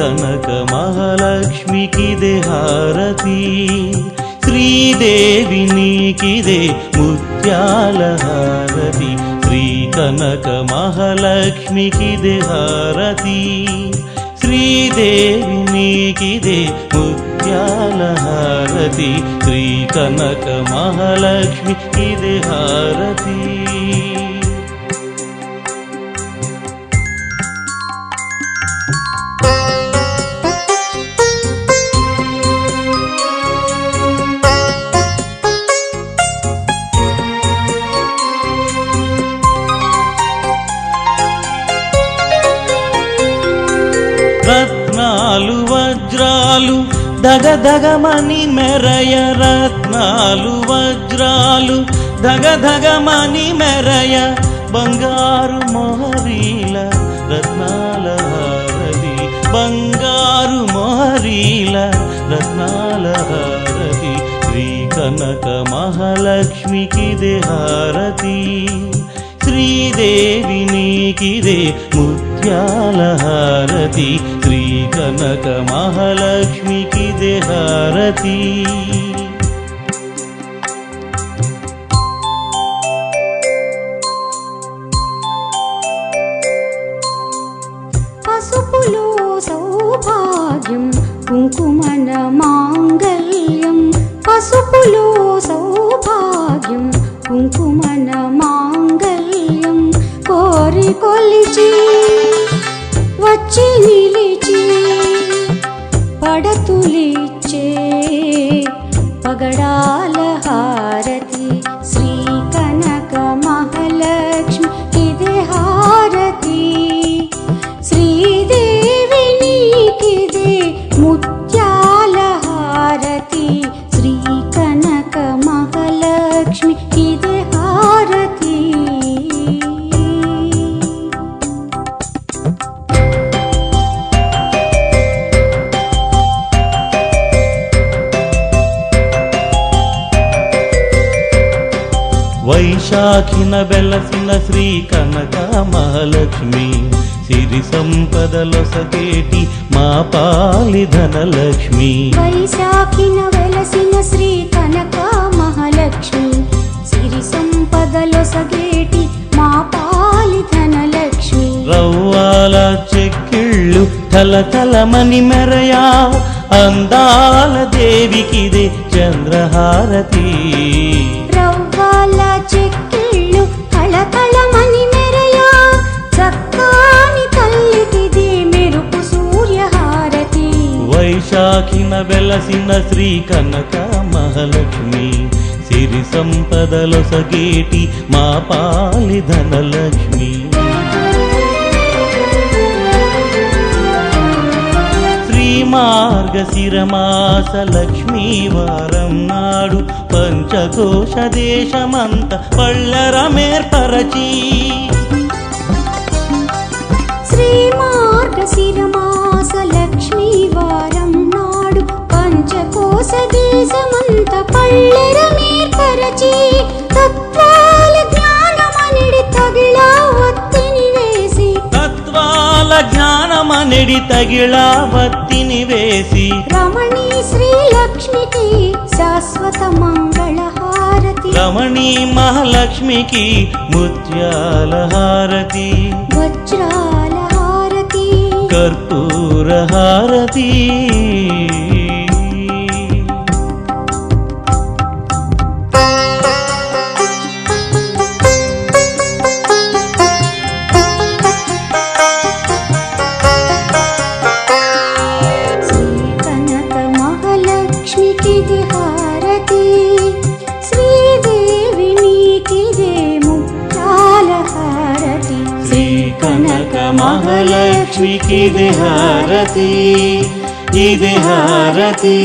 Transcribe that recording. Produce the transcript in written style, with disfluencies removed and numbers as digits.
కనక మహాలక్ష్మికిదే హారతి శ్రీదేవి నీకిదే ముత్యాల హారతి శ్రీ కనక మహాలక్ష్మికిదే హారతి శ్రీదేవి నీకిదే ముత్యాల హారతి శ్రీ కనక మహాలక్ష్మికిదే హారతి రత్నాలు వజ్రాలు దగదగమని మెరయ రత్నాలు వజ్రాలు దగదగమని మెరయ బంగారు మొహరీల రత్నాల హారతి బంగారు మొహరీల రత్నాల హారతి శ్రీ కనక మహాలక్ష్మికిదే హారతి శ్రీదేవి నీకిదే ముత్యాల హారతి శ్రీ కనక మహాలక్ష్మికిదే హారతి పసుపులో సౌభాగ్యం కుంకుమన మాంగళ్యం పసుపులో సౌభాగ్యం కుంకుమన మాంగళ్యం కోరి కొలిచి వచ్చి నిలిచి పడతులిచ్చే పగడాల హారతి శ్రీ కనక మహాలక్ష్మి ఇదే హారతి శ్రీదేవి నీకిదే ముత్యాల హారతి శ్రీ కనక మహాలక్ష్మి ఇదే హారతి వైశాఖిన వెలసిన శ్రీ కనక మహాలక్ష్మి సిరి సంపదలొసగేటి మా పాలి ధనలక్ష్మి వైశాఖిన వెలసిన శ్రీ కనక మహాలక్ష్మి సిరి సంపదలొసగేటి మా పాలి ధనలక్ష్మి రవ్వాల చెక్కిళ్ళు తలతలమని మెరయా అందాల దేవికిదే చంద్రహారతి రవ్వాల చెక్కిళ్ళు కళకళమని మెరయా చక్కాని తల్లికిదే మెరుపు సూర్యహారతి వైశాఖిన వెలసిన శ్రీ కనక మహాలక్ష్మి సిరి సంపదలొసగేటి మా పాలి ధనలక్ష్మి మార్గశిరమాస లక్ష్మీవారం నాడు పంచకోశ దేశమంత పళ్ళరమేర్పరచి శ్రీ మార్గశిరమాస లక్ష్మీవారం నాడు పంచకోశ దేశమంత పళ్ళరమేర్పరచి తత్వాల జ్ఞానమనిడి తగిలా ఒత్తిని వేసి తత్వాల జ్ఞానమనిడి తగిలా వత్తిని వేసి రమణీ శ్రీ లక్ష్మికి శాశ్వత మంగళ హారతి రమణీ మహాలక్ష్మికి ముత్యాల హారతి వజ్రాల హారతి కర్పూర హారతి కనక మహాలక్ష్మికిదే హారతి ఇదే హారతి